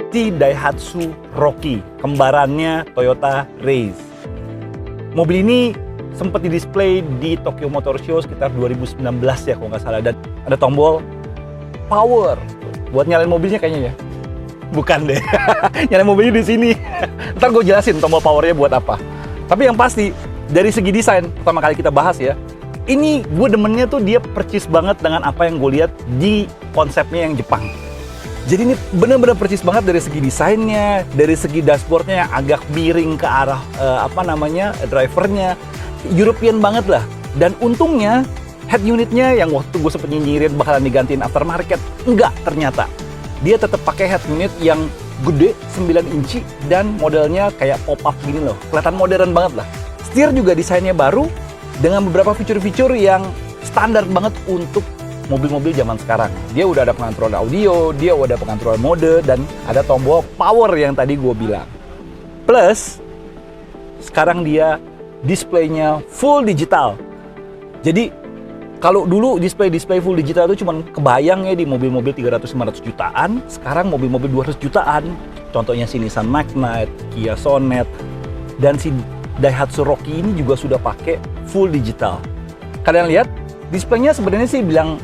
si Daihatsu Rocky, kembarannya Toyota Race. Mobil ini sempat di-display di Tokyo Motor Show sekitar 2019 ya kalau nggak salah, dan ada tombol power buat nyalain mobilnya kayaknya ya. Bukan deh, nyalain mobilnya di sini. Ntar gue jelasin tombol powernya buat apa. Tapi yang pasti dari segi desain pertama kali kita bahas ya, ini gue demennya tuh dia percis banget dengan apa yang gue lihat di konsepnya yang Jepang. Jadi ini bener-bener percis banget dari segi desainnya, dari segi dashboardnya yang agak miring ke arah drivernya, European banget lah. Dan untungnya head unitnya yang waktu gue sempet nyinyirin bakalan digantiin aftermarket, enggak ternyata. Dia tetap pakai head unit yang gede 9 inci dan modelnya kayak pop-up gini loh, kelihatan modern banget lah. Setir juga desainnya baru dengan beberapa fitur-fitur yang standar banget untuk mobil-mobil zaman sekarang. Dia udah ada pengontrol audio, dia udah ada pengontrol mode, dan ada tombol power yang tadi gue bilang. Plus, sekarang dia displaynya full digital. Jadi, kalau dulu display full digital itu cuma kebayang ya di mobil-mobil 300-500 jutaan, sekarang mobil-mobil 200 jutaan. Contohnya si Nissan Magnite, Kia Sonet, dan si Daihatsu Rocky ini juga sudah pakai full digital. Kalian lihat, displaynya sebenarnya sih bilang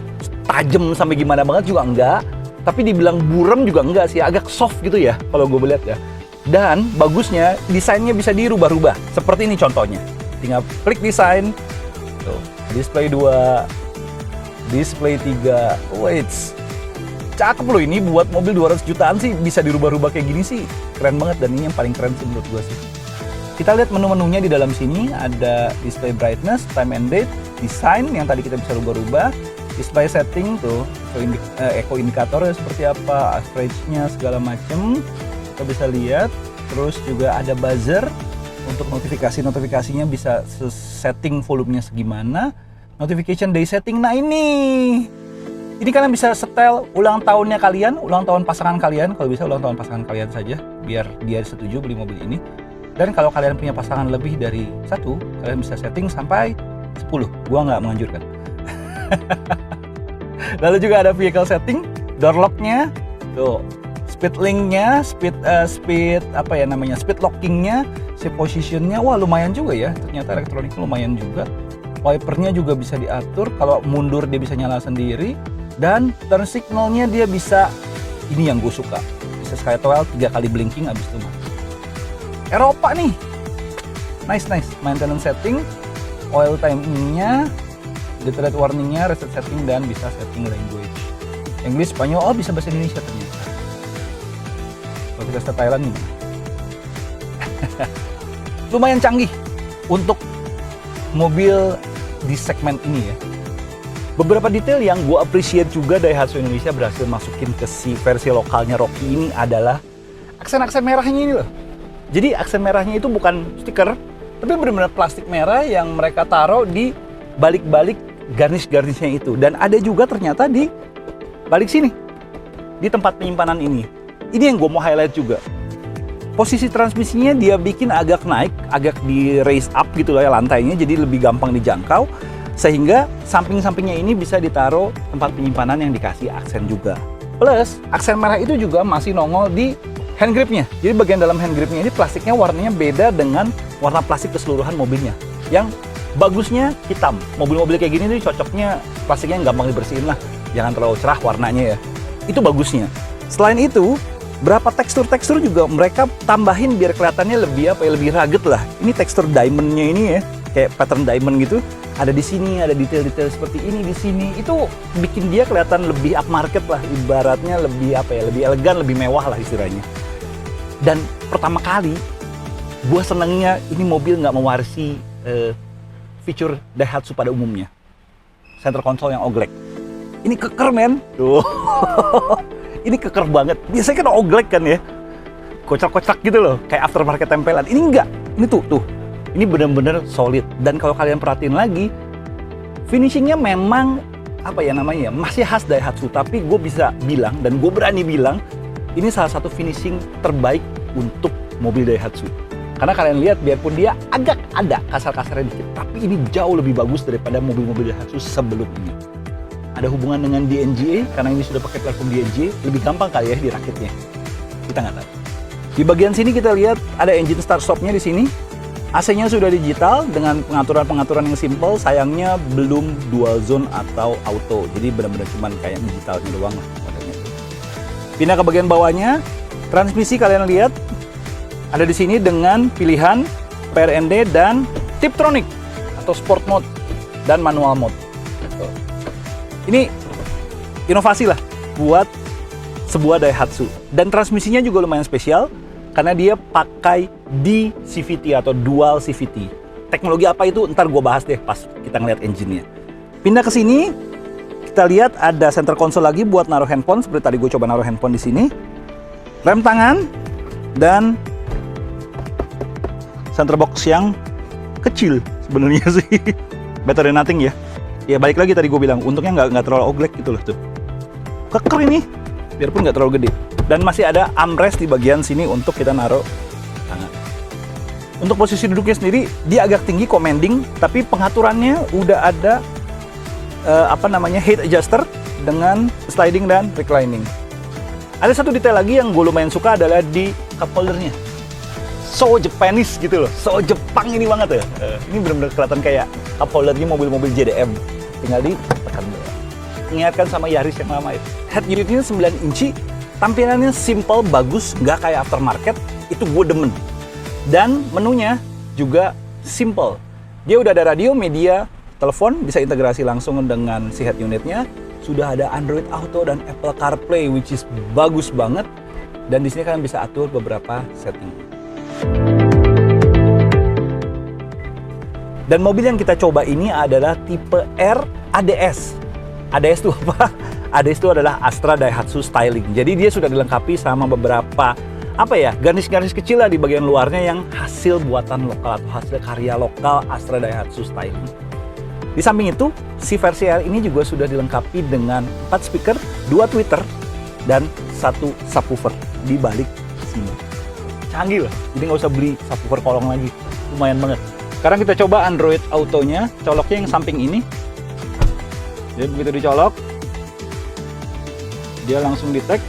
tajam sampai gimana banget juga enggak, tapi dibilang buram juga enggak sih, agak soft gitu ya kalau gue lihat ya. Dan bagusnya desainnya bisa dirubah-rubah. Seperti ini contohnya. Tinggal klik desain. Tuh, display 2, display 3. Wait. Cakep loh, ini buat mobil 200 jutaan sih bisa dirubah-rubah kayak gini sih. Keren banget, dan ini yang paling keren sih menurut gue sih. Kita lihat menu-menunya di dalam sini, ada display brightness, time and date, design yang tadi kita bisa rubah-rubah, display setting tuh, eco indikatornya seperti apa, average-nya segala macem kita bisa lihat. Terus juga ada buzzer untuk notifikasinya bisa setting volumenya segimana, notification day setting. Nah ini kalian bisa setel ulang tahunnya kalian, ulang tahun pasangan kalian, kalau bisa ulang tahun pasangan kalian saja biar dia setuju beli mobil ini. Dan kalau kalian punya pasangan lebih dari 1, kalian bisa setting sampai 10. Gua nggak menganjurkan. Lalu juga ada vehicle setting, door lock-nya, tuh, speed link-nya, speed locking-nya, shape position-nya, wah lumayan juga ya. Ternyata elektroniknya lumayan juga. Wipernya juga bisa diatur, kalau mundur dia bisa nyala sendiri, dan turn signal-nya dia bisa, ini yang gue suka, bisa sky toggle 3 kali blinking abis itu mati. Eropa nih, nice. Maintenance setting, oil timing-nya, deterrent warning-nya, reset setting, dan bisa setting language. Inggris, Spanyol, oh bisa bahasa Indonesia ternyata. Kalau kita set Thailand nih. Lumayan canggih untuk mobil di segmen ini ya. Beberapa detail yang gue appreciate juga Daihatsu Indonesia berhasil masukin ke si versi lokalnya Rocky ini adalah aksen-aksen merahnya ini loh. Jadi aksen merahnya itu bukan stiker, tapi benar-benar plastik merah yang mereka taruh di balik-balik garnish-garnishnya itu. Dan ada juga ternyata di balik sini, di tempat penyimpanan ini. Ini yang gue mau highlight juga. Posisi transmisinya dia bikin agak naik, agak di raise up gitu loh ya lantainya, jadi lebih gampang dijangkau. Sehingga samping-sampingnya ini bisa ditaruh tempat penyimpanan yang dikasih aksen juga. Plus, aksen merah itu juga masih nongol di hand gripnya. Jadi bagian dalam hand gripnya ini plastiknya warnanya beda dengan warna plastik keseluruhan mobilnya. Yang bagusnya hitam. Mobil-mobil kayak gini tuh cocoknya plastiknya yang gampang dibersihin lah. Jangan terlalu cerah warnanya ya. Itu bagusnya. Selain itu, berapa tekstur-tekstur juga mereka tambahin biar kelihatannya lebih rugged lah. Ini tekstur diamondnya ini ya, kayak pattern diamond gitu. Ada di sini, ada detail-detail seperti ini di sini. Itu bikin dia kelihatan lebih upmarket lah, ibaratnya lebih lebih elegan, lebih mewah lah istilahnya. Dan pertama kali, gue senengnya ini mobil nggak mewarisi fitur Daihatsu pada umumnya. Center console yang oglek. Ini keker men. Tuh. Ini keker banget. Biasanya kan oglek kan ya. Kocak-kocak gitu loh, kayak aftermarket tempelan. Ini enggak. Ini tuh. Ini benar-benar solid. Dan kalau kalian perhatiin lagi, finishingnya memang masih khas Daihatsu. Tapi gue bisa bilang, dan gue berani bilang, ini salah satu finishing terbaik untuk mobil Daihatsu. Karena kalian lihat, biarpun dia agak ada kasar-kasarnya dikit, tapi ini jauh lebih bagus daripada mobil-mobil Daihatsu sebelumnya. Ada hubungan dengan DNGA, karena ini sudah pakai platform DNGA, lebih gampang kali ya dirakitnya. Kita nggak tahu. Di bagian sini kita lihat ada engine start stopnya di sini. AC-nya sudah digital dengan pengaturan-pengaturan yang simple. Sayangnya belum dual zone atau auto. Jadi benar-benar cuman kayak digitalnya doang lah modelnya. Pindah ke bagian bawahnya. Transmisi kalian lihat ada di sini dengan pilihan PRND dan Tiptronic atau Sport Mode dan Manual Mode. Ini inovasi lah buat sebuah Daihatsu. Dan transmisinya juga lumayan spesial karena dia pakai DCVT atau Dual CVT. Teknologi apa itu ntar gue bahas deh pas kita ngeliat engine-nya. Pindah ke sini, kita lihat ada center console lagi buat naruh handphone. Seperti tadi gue coba naruh handphone di sini. Rem tangan dan center box yang kecil sebenarnya sih. Better than nothing ya. Ya balik lagi tadi gue bilang, untungnya nggak terlalu oglek gitu loh tuh. Keker ini, biarpun nggak terlalu gede. Dan masih ada armrest di bagian sini untuk kita naruh tangan. Untuk posisi duduknya sendiri, dia agak tinggi commanding, tapi pengaturannya udah ada height adjuster dengan sliding dan reclining. Ada satu detail lagi yang gue lumayan suka adalah di cup holdernya. So Japanese gitu loh, so Jepang ini banget ya. Ini benar-benar kelihatan kayak cup holdernya mobil-mobil JDM. Tinggal ditekan doang. Ingatkan sama Yaris yang lama itu. Head unitnya 9 inci. Tampilannya simple, bagus, nggak kayak aftermarket, itu gue demen. Dan menunya juga simple. Dia udah ada radio, media, telepon, bisa integrasi langsung dengan si head unitnya. Sudah ada Android Auto dan Apple CarPlay, which is bagus banget. Dan di sini kalian bisa atur beberapa setting. Dan mobil yang kita coba ini adalah tipe R ADS. ADS itu apa? ADS itu adalah Astra Daihatsu Styling. Jadi dia sudah dilengkapi sama beberapa garis-garis kecil lah di bagian luarnya yang hasil buatan lokal atau hasil karya lokal Astra Daihatsu Styling. Di samping itu, si versi R ini juga sudah dilengkapi dengan 4 speaker, 2 tweeter, dan 1 subwoofer di balik sini. Canggih lah, jadi nggak usah beli subwoofer kolong lagi. Lumayan banget. Sekarang kita coba Android Auto-nya, coloknya yang samping ini. Jadi begitu dicolok, dia langsung detect.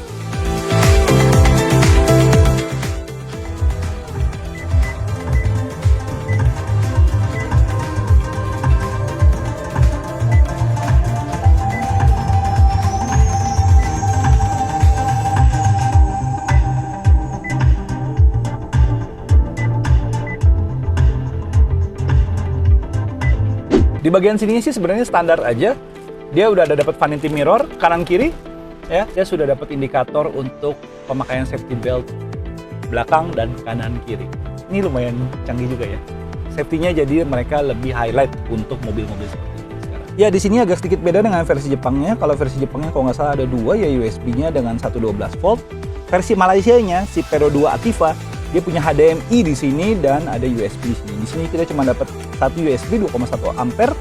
Di bagian sini sih sebenarnya standar aja. Dia udah ada dapat vanity mirror kanan kiri, ya. Dia sudah dapat indikator untuk pemakaian safety belt belakang dan kanan kiri. Ini lumayan canggih juga ya. Safety-nya jadi mereka lebih highlight untuk mobil-mobil seperti ini sekarang. Ya di sini agak sedikit beda dengan versi Jepangnya. Kalau versi Jepangnya kalau nggak salah ada 2 ya USB-nya dengan 112 volt. Versi Malaysianya si Pero 2 Ativa dia punya HDMI di sini dan ada USB di sini. Di sini kita cuma dapat satu USB 2,1 ampere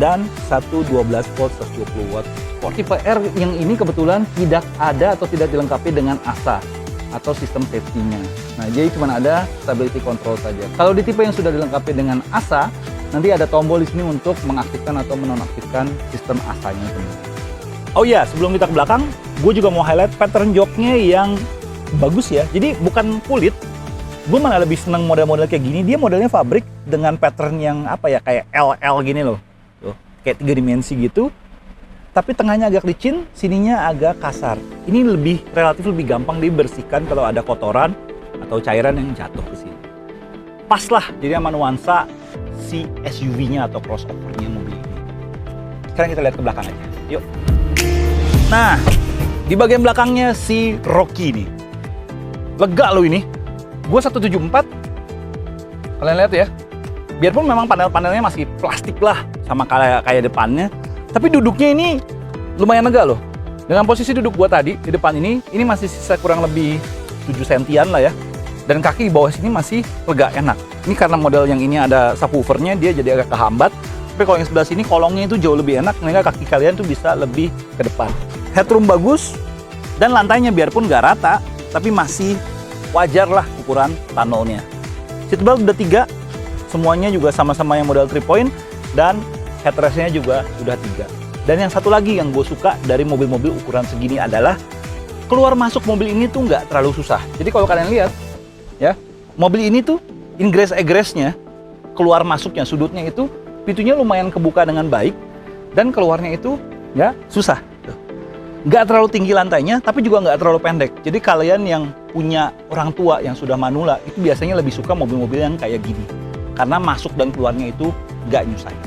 dan satu 12 volt 120 watt port. Tipe R yang ini kebetulan tidak ada atau tidak dilengkapi dengan ASA atau sistem safety-nya. Nah, jadi cuma ada stability control saja. Kalau di tipe yang sudah dilengkapi dengan ASA, nanti ada tombol di sini untuk mengaktifkan atau menonaktifkan sistem ASA-nya sendiri. Oh iya, sebelum kita ke belakang, gue juga mau highlight pattern joknya yang bagus ya. Jadi bukan kulit. Gue malah lebih seneng model-model kayak gini. Dia modelnya fabrik dengan pattern yang kayak LL gini loh. Tuh, kayak 3 dimensi gitu. Tapi tengahnya agak licin, sininya agak kasar. Ini relatif lebih gampang dibersihkan kalau ada kotoran atau cairan yang jatuh ke sini. Pas lah jadi sama nuansa si SUV-nya atau crossover-nya mobil ini. Sekarang kita lihat ke belakang aja. Yuk. Nah, di bagian belakangnya si Rocky nih. Lega loh ini. Gue 174, kalian lihat ya, biarpun memang panel-panelnya masih plastik lah sama kayak depannya, tapi duduknya ini lumayan lega loh. Dengan posisi duduk gue tadi di depan ini masih sisa kurang lebih 7 sentian lah ya, dan kaki di bawah sini masih lega, enak. Ini karena model yang ini ada subwoofernya, dia jadi agak kehambat, tapi kalau yang sebelah sini kolongnya itu jauh lebih enak, sehingga kaki kalian tuh bisa lebih ke depan. Headroom bagus, dan lantainya biarpun nggak rata, tapi masih wajar lah ukuran tunnelnya. Seatbelt udah 3, semuanya juga sama-sama yang model 3 point, dan headrestnya juga sudah 3. Dan yang satu lagi yang gue suka dari mobil-mobil ukuran segini adalah keluar masuk mobil ini tuh nggak terlalu susah. Jadi kalau kalian lihat, ya, mobil ini tuh ingress egressnya, keluar masuknya, sudutnya itu, pintunya lumayan kebuka dengan baik, dan keluarnya itu ya susah. Nggak terlalu tinggi lantainya, tapi juga nggak terlalu pendek. Jadi kalian yang punya orang tua yang sudah manula, itu biasanya lebih suka mobil-mobil yang kayak gini. Karena masuk dan keluarnya itu nggak nyusahin.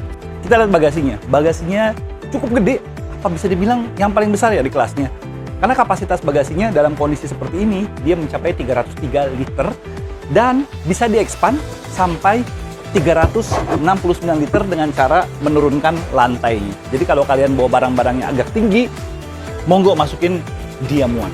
Kita lihat bagasinya. Bagasinya cukup gede, apa bisa dibilang yang paling besar ya di kelasnya. Karena kapasitas bagasinya dalam kondisi seperti ini, dia mencapai 303 liter dan bisa diekspand sampai 369 liter dengan cara menurunkan lantainya. Jadi kalau kalian bawa barang-barangnya agak tinggi, monggo masukin dia muat.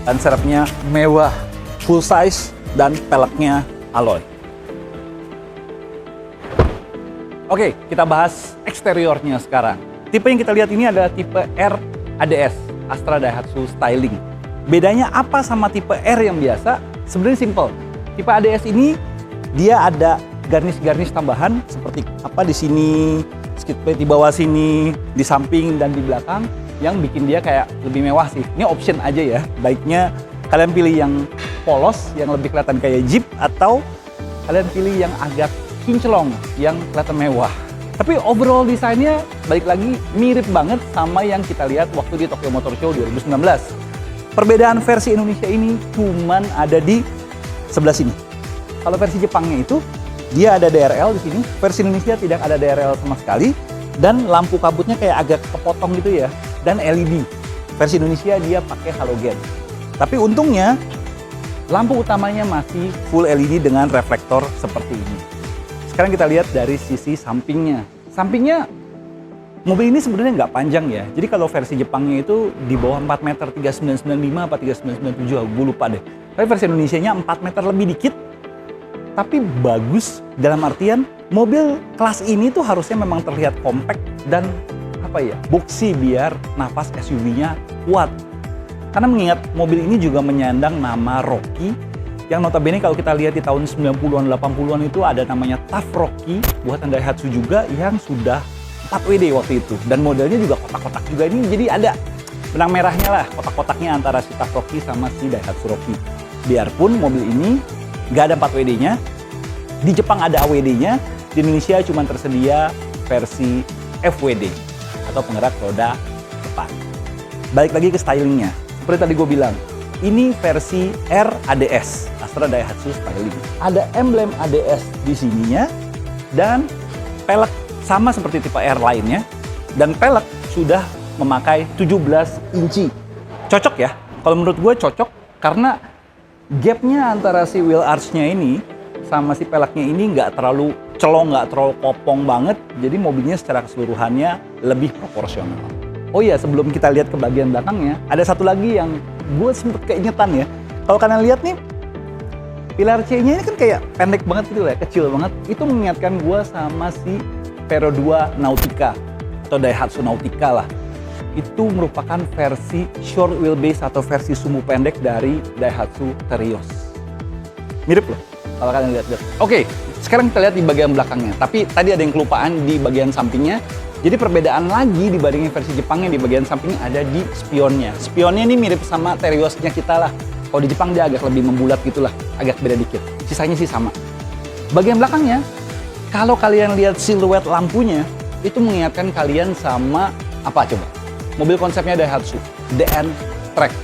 Dan serepnya mewah, full size, dan peleknya alloy. Oke, kita bahas eksteriornya sekarang. Tipe yang kita lihat ini adalah tipe R ADS, Astra Daihatsu Styling. Bedanya apa sama tipe R yang biasa? Sebenarnya simple. Tipe ADS ini dia ada garnish-garnish tambahan seperti apa di sini, skid plate di bawah sini, di samping dan di belakang yang bikin dia kayak lebih mewah sih. Ini option aja ya. Baiknya kalian pilih yang polos, yang lebih kelihatan kayak Jeep, atau kalian pilih yang agak kinclong yang kelihatan mewah. Tapi overall desainnya balik lagi mirip banget sama yang kita lihat waktu di Tokyo Motor Show 2019. Perbedaan versi Indonesia ini cuman ada di sebelah sini. Kalau versi Jepangnya itu dia ada DRL di sini, versi Indonesia tidak ada DRL sama sekali dan lampu kabutnya kayak agak kepotong gitu ya, dan LED. Versi Indonesia dia pakai halogen. Tapi untungnya lampu utamanya masih full LED dengan reflektor seperti ini. Sekarang kita lihat dari sisi sampingnya. Sampingnya mobil ini sebenarnya nggak panjang ya. Jadi kalau versi Jepangnya itu di bawah 4 meter, 3995 apa 3997, gue lupa deh. Tapi versi Indonesianya 4 meter lebih dikit. Tapi bagus dalam artian mobil kelas ini tuh harusnya memang terlihat compact dan boxy biar nafas SUV-nya kuat. Karena mengingat mobil ini juga menyandang nama Rocky, yang notabene kalau kita lihat di tahun 90-an, 80-an itu ada namanya Tough Rocky, buatan Daihatsu juga yang sudah 4WD waktu itu. Dan modelnya juga kotak-kotak juga ini, jadi ada benang merahnya lah, kotak-kotaknya antara si Tough Rocky sama si Daihatsu Rocky. Biarpun mobil ini nggak ada 4WD-nya, di Jepang ada AWD-nya, di Indonesia cuma tersedia versi FWD atau penggerak roda depan. Balik lagi ke stylingnya, seperti tadi gue bilang, ini versi R ADS, Astra Daihatsu Styling. Ada emblem ADS di sininya dan pelek sama seperti tipe R lainnya, dan pelek sudah memakai 17 inci. Cocok ya? Kalau menurut gue cocok karena gapnya antara si wheel arch-nya ini sama si peleknya ini nggak terlalu celong, nggak terlalu kopong banget, jadi mobilnya secara keseluruhannya lebih proporsional. Oh iya, sebelum kita lihat ke bagian belakangnya, ada satu lagi yang gue sempet keingetan ya. Kalau kalian lihat nih, pilar C-nya ini kan kayak pendek banget gitu lah, kecil banget. Itu mengingatkan gue sama si Vero 2 Nautica atau Daihatsu Nautica lah. Itu merupakan versi short wheelbase atau versi sumbu pendek dari Daihatsu Terios. Mirip loh kalau kalian lihat. Oke, sekarang kita lihat di bagian belakangnya. Tapi tadi ada yang kelupaan di bagian sampingnya. Jadi perbedaan lagi dibandingin versi Jepangnya, di bagian sampingnya ada di spionnya. Spionnya ini mirip sama Teriosnya kita lah. Kalau di Jepang dia agak lebih membulat gitulah, agak beda dikit. Sisanya sih sama. Bagian belakangnya, kalau kalian lihat siluet lampunya, itu mengingatkan kalian sama apa coba? Mobil konsepnya Daihatsu, DN Track.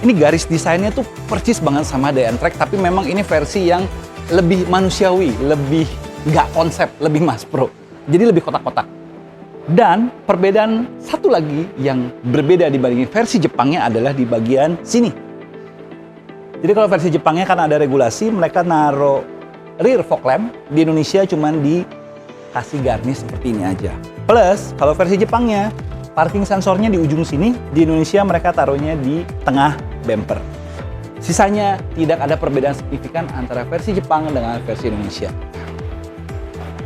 Ini garis desainnya tuh persis banget sama DN Track, tapi memang ini versi yang lebih manusiawi, lebih nggak konsep, lebih mass pro. Jadi lebih kotak-kotak. Dan perbedaan satu lagi yang berbeda dibandingin versi Jepangnya adalah di bagian sini. Jadi kalau versi Jepangnya kan ada regulasi, mereka naruh rear fog lamp, di Indonesia cuman dikasih garnish seperti ini aja. Plus, kalau versi Jepangnya, parking sensornya di ujung sini, di Indonesia mereka taruhnya di tengah bumper. Sisanya tidak ada perbedaan signifikan antara versi Jepang dengan versi Indonesia.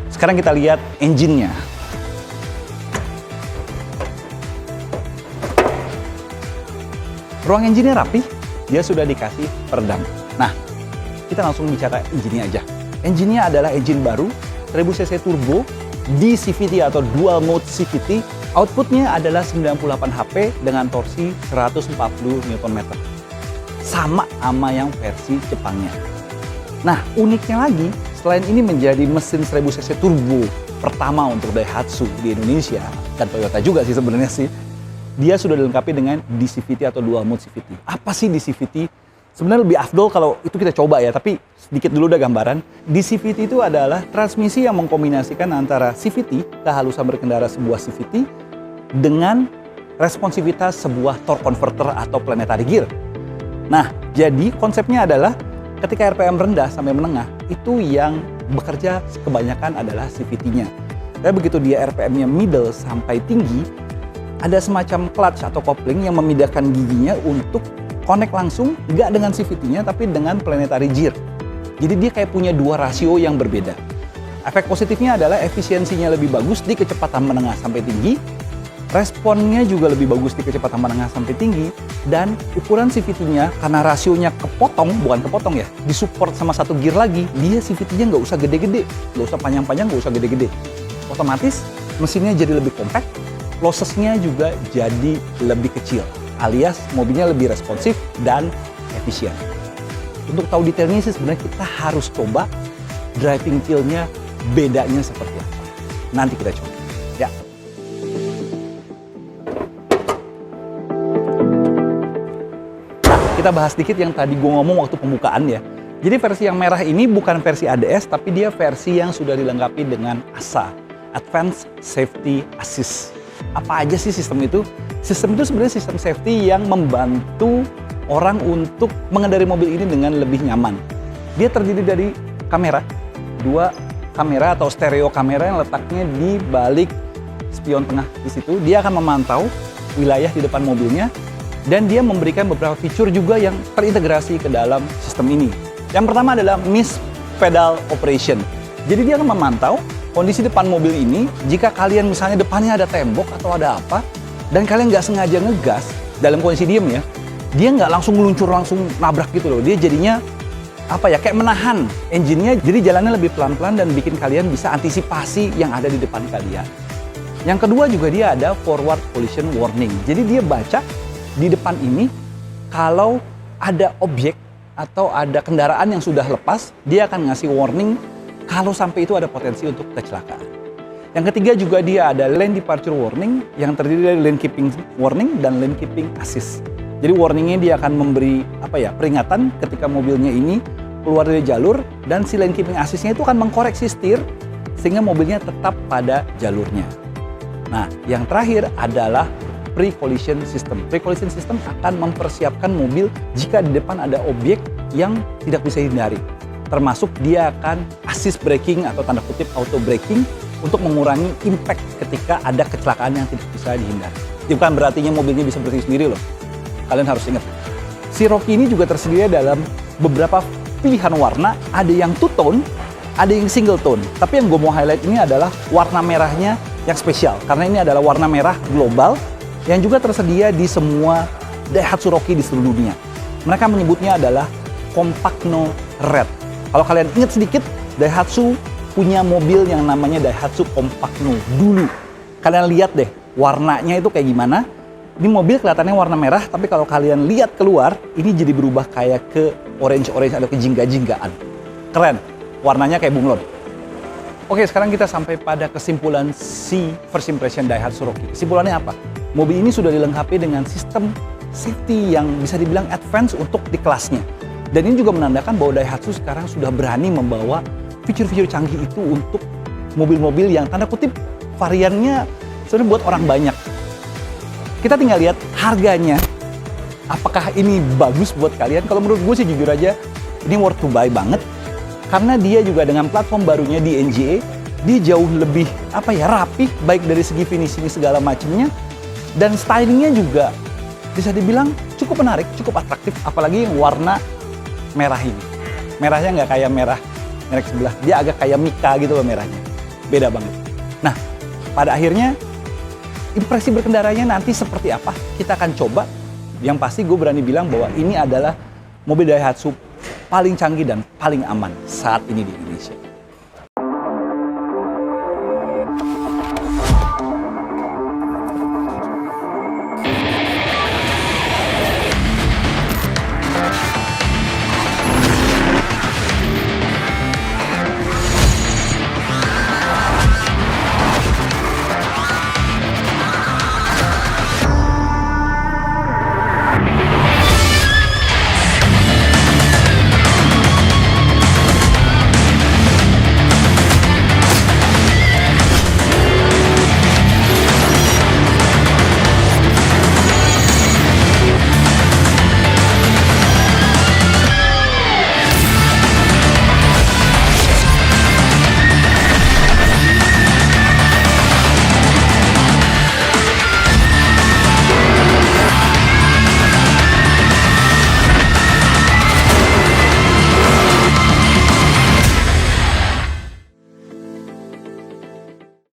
Sekarang kita lihat engine-nya. Ruang engine-nya rapi, dia sudah dikasih peredam. Nah, kita langsung bicara engine-nya aja. Engine-nya adalah engine baru, 1000 cc turbo, di CVT atau dual mode CVT. Outputnya adalah 98 HP dengan torsi 140 Nm. Sama yang versi Jepangnya. Nah, uniknya lagi, selain ini menjadi mesin 1000 cc turbo pertama untuk Daihatsu di Indonesia, dan Toyota juga sih sebenarnya sih, dia sudah dilengkapi dengan DCVT atau dual mode CVT. Apa sih DCVT? Sebenarnya lebih afdol kalau itu kita coba ya, tapi sedikit dulu udah gambaran. DCVT itu adalah transmisi yang mengkombinasikan antara CVT, kehalusan berkendara sebuah CVT, dengan responsivitas sebuah torque converter atau planetary gear. Nah, jadi konsepnya adalah ketika RPM rendah sampai menengah, itu yang bekerja kebanyakan adalah CVT-nya. Tapi begitu dia RPM-nya middle sampai tinggi, ada semacam clutch atau kopling yang memindahkan giginya untuk connect langsung, nggak dengan CVT-nya, tapi dengan planetary gear. Jadi dia kayak punya dua rasio yang berbeda. Efek positifnya adalah efisiensinya lebih bagus di kecepatan menengah sampai tinggi, responnya juga lebih bagus di kecepatan menengah sampai tinggi, dan ukuran CVT-nya karena rasionya bukan kepotong ya, disupport sama satu gear lagi, dia CVT-nya nggak usah gede-gede, nggak usah panjang-panjang, nggak usah gede-gede. Otomatis mesinnya jadi lebih compact, losses-nya juga jadi lebih kecil, alias mobilnya lebih responsif dan efisien. Untuk tahu detailnya sih sebenarnya kita harus coba driving feel-nya bedanya seperti apa. Nanti kita coba. Ya. Nah, kita bahas sedikit yang tadi gue ngomong waktu pembukaan ya. Jadi versi yang merah ini bukan versi ADS, tapi dia versi yang sudah dilengkapi dengan ASA, Advanced Safety Assist. Apa aja sih sistem itu? Sistem itu sebenarnya sistem safety yang membantu orang untuk mengendari mobil ini dengan lebih nyaman. Dia terdiri dari kamera, 2 kamera atau stereo kamera yang letaknya di balik spion tengah di situ. Dia akan memantau wilayah di depan mobilnya dan dia memberikan beberapa fitur juga yang terintegrasi ke dalam sistem ini. Yang pertama adalah Missed Pedal Operation. Jadi dia akan memantau kondisi depan mobil ini, jika kalian misalnya depannya ada tembok atau ada apa, dan kalian nggak sengaja ngegas dalam kondisi diem ya, dia nggak langsung meluncur, langsung nabrak gitu loh. Dia jadinya kayak menahan engine-nya, jadi jalannya lebih pelan-pelan dan bikin kalian bisa antisipasi yang ada di depan kalian. Yang kedua juga dia ada Forward Collision Warning. Jadi dia baca di depan ini, kalau ada objek atau ada kendaraan yang sudah lepas, dia akan ngasih warning kalau sampai itu ada potensi untuk kecelakaan. Yang ketiga juga dia ada Lane Departure Warning yang terdiri dari Lane Keeping Warning dan Lane Keeping Assist. Jadi warningnya dia akan memberi peringatan ketika mobilnya ini keluar dari jalur, dan si Lane Keeping Assist-nya itu akan mengkoreksi setir sehingga mobilnya tetap pada jalurnya. Nah, yang terakhir adalah Pre-Collision System. Pre-Collision System akan mempersiapkan mobil jika di depan ada objek yang tidak bisa dihindari. Termasuk dia akan assist braking atau tanda kutip auto braking untuk mengurangi impact ketika ada kecelakaan yang tidak bisa dihindari. Itu bukan berarti mobilnya bisa berhenti sendiri loh. Kalian harus ingat. Si Rockie ini juga tersedia dalam beberapa pilihan warna. Ada yang two tone, ada yang single tone. Tapi yang gue mau highlight ini adalah warna merahnya yang spesial. Karena ini adalah warna merah global yang juga tersedia di semua Daihatsu Rockie di seluruh dunia. Mereka menyebutnya adalah Compagno Red. Kalau kalian ingat sedikit, Daihatsu punya mobil yang namanya Daihatsu Compagno dulu. Kalian lihat deh, warnanya itu kayak gimana. Ini mobil kelihatannya warna merah, tapi kalau kalian lihat keluar, ini jadi berubah kayak ke orange-orange atau ke jingga-jinggaan. Keren, warnanya kayak bunglon. Oke, sekarang kita sampai pada kesimpulan si first impression Daihatsu Rockie. Kesimpulannya apa? Mobil ini sudah dilengkapi dengan sistem safety yang bisa dibilang advance untuk di kelasnya. Dan ini juga menandakan bahwa Daihatsu sekarang sudah berani membawa fitur-fitur canggih itu untuk mobil-mobil yang tanda kutip variannya sebenarnya buat orang banyak. Kita tinggal lihat harganya. Apakah ini bagus buat kalian? Kalau menurut gue sih jujur aja, ini worth to buy banget. Karena dia juga dengan platform barunya di NGA, dia jauh lebih rapih, baik dari segi finishing segala macamnya. Dan stylingnya juga bisa dibilang cukup menarik, cukup atraktif. Apalagi yang warna merah ini. Merahnya nggak kayak merah merek sebelah, dia agak kayak Mika gitu loh merahnya. Beda banget. Nah, pada akhirnya impresi berkendaranya nanti seperti apa? Kita akan coba. Yang pasti gue berani bilang bahwa ini adalah mobil Daihatsu paling canggih dan paling aman saat ini di Indonesia.